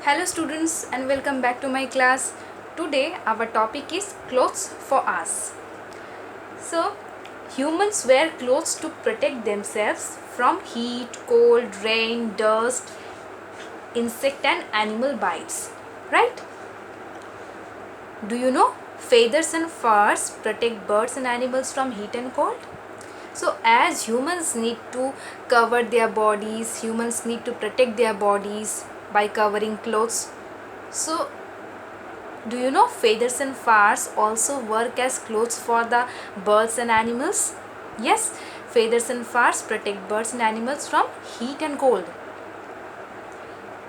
Hello students and welcome back to my class. Today our topic is clothes for us. So humans wear clothes to protect themselves from heat, cold, rain, dust, insect and animal bites. Right? Do you know feathers and furs protect birds and animals from heat and cold? So as humans need to cover their bodies, humans need to protect their bodies by covering clothes. So do you know feathers and furs also work as clothes for the birds and animals? Yes, feathers and furs protect birds and animals from heat and cold.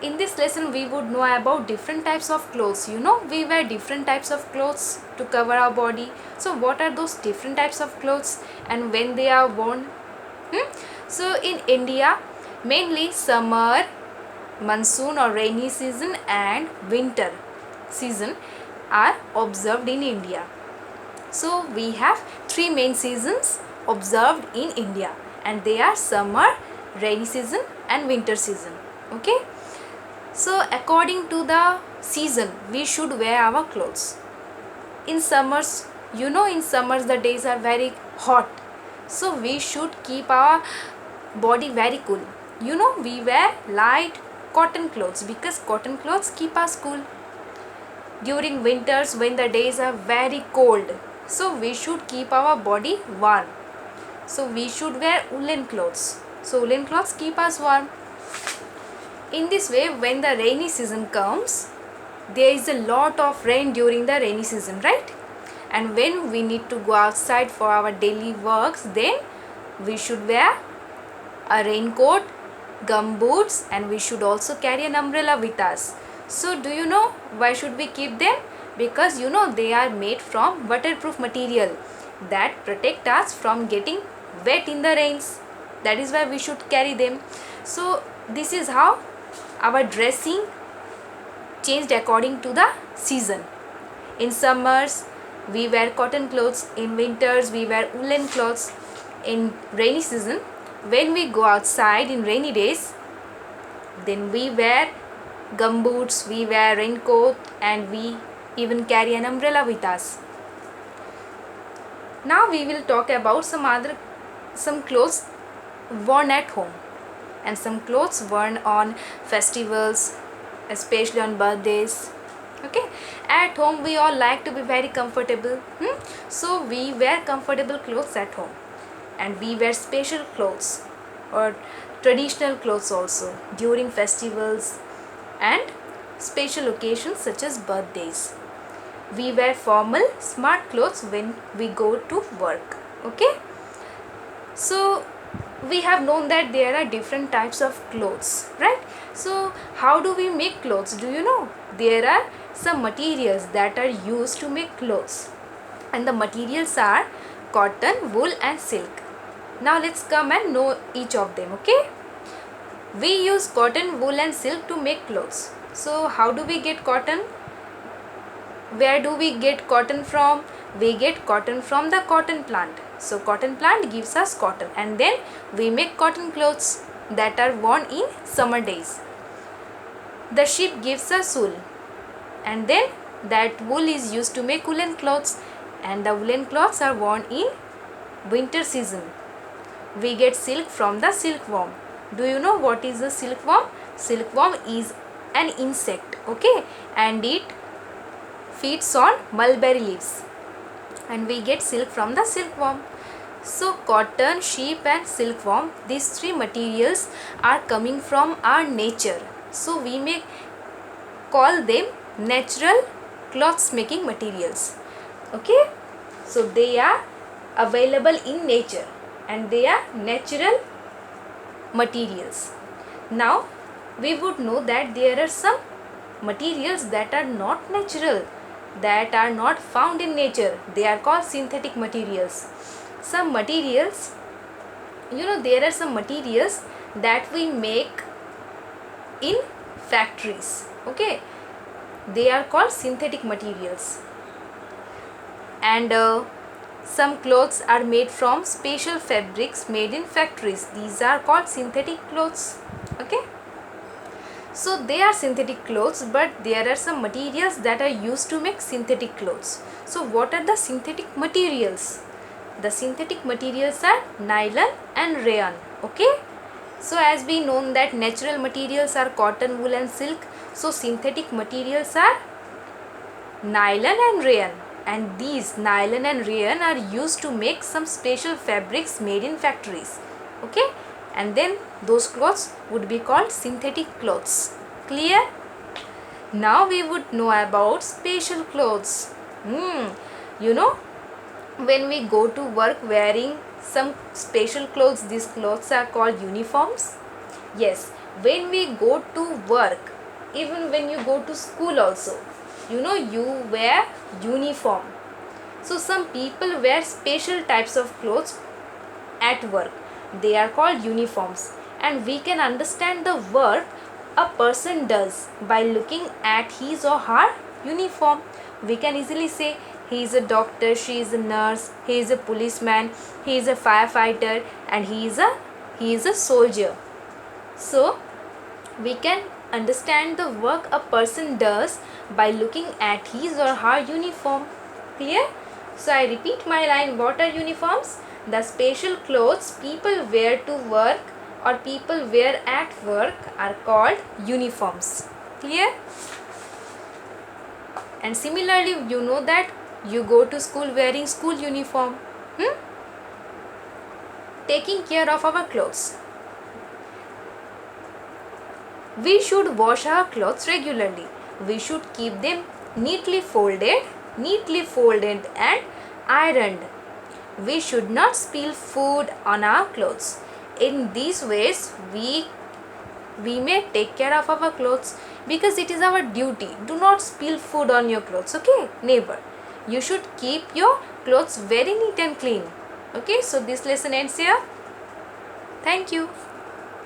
In this lesson we would know about different types of clothes. We wear different types of clothes to cover our body. So what are those different types of clothes and when they are worn? So in India, mainly summer, monsoon or rainy season and winter season are observed in India. So we have three main seasons observed in India and they are summer, rainy season and winter season. Okay. So according to the season we should wear our clothes. In summers, in summers the days are very hot. So we should keep our body very cool. We wear light cotton clothes because cotton clothes keep us cool. During winters when the days are very cold, so we should keep our body warm. So we should wear woolen clothes. So woolen clothes keep us warm. In this way, when the rainy season comes, there is a lot of rain during the rainy season, right? And when we need to go outside for our daily works, then we should wear a raincoat, gum boots, and we should also carry an umbrella with us. So do you know why should we keep them? Because they are made from waterproof material that protect us from getting wet in the rains. That is why we should carry them. So this is how our dressing changed according to the season. In summers we wear cotton clothes, in winters we wear woolen clothes, in rainy season when we go outside in rainy days then we wear gum boots, we wear raincoat and we even carry an umbrella with us. Now we will talk about some clothes worn at home and some clothes worn on festivals, especially on birthdays. Okay, at home we all like to be very comfortable. So we wear comfortable clothes at home and we wear special clothes or traditional clothes also during festivals and special occasions such as birthdays. We wear formal smart clothes when we go to work. Okay, so we have known that there are different types of clothes, right? So how do we make clothes? Do you know there are some materials that are used to make clothes and the materials are cotton, wool and silk. Now let's come and know each of them. Okay, we use cotton, wool and silk to make clothes. So how do we get cotton? Where do we get cotton from? We get cotton from the cotton plant. So cotton plant gives us cotton and then we make cotton clothes that are worn in summer days. The sheep gives us wool and then that wool is used to make woolen clothes and the woolen cloths are worn in winter season. We get silk from the silkworm. Do you know what is a silkworm? Silkworm is an insect, okay, and it feeds on mulberry leaves and we get silk from the silkworm. So cotton, sheep and silkworm, these three materials are coming from our nature. So we may call them natural cloths making materials. Okay, so they are available in nature and they are natural materials. Now we would know that there are some materials that are not natural, that are not found in nature. They are called synthetic materials. Some materials, there are some materials that we make in factories. Okay, they are called synthetic materials. And some clothes are made from special fabrics made in factories. These are called synthetic clothes. Okay, So they are synthetic clothes, but there are some materials that are used to make synthetic clothes. So what are the synthetic materials? The synthetic materials are nylon and rayon. Okay. So as we know that natural materials are cotton, wool and silk. So synthetic materials are nylon and rayon. And these nylon and rayon are used to make some special fabrics made in factories. Okay. And then those clothes would be called synthetic clothes. Clear? Now we would know about special clothes. You know, when we go to work wearing some special clothes, these clothes are called uniforms. Yes, when we go to work, even when you go to school also, you know, you wear uniform. So some people wear special types of clothes at work. They are called uniforms, and we can understand the work a person does by looking at his or her uniform. We can easily say he is a doctor, she is a nurse, he is a policeman, he is a firefighter, and he is a soldier. So we can understand the work a person does by looking at his or her uniform. Clear? So I repeat my line. What are uniforms? The special clothes people wear to work or people wear at work are called uniforms. Clear? And similarly, you know that you go to school wearing school uniform. Taking care of our clothes. We should wash our clothes regularly. We should keep them neatly folded and ironed. We should not spill food on our clothes. In these ways, we may take care of our clothes because it is our duty. Do not spill food on your clothes. Okay? Never. You should keep your clothes very neat and clean. Okay? So this lesson ends here. Thank you.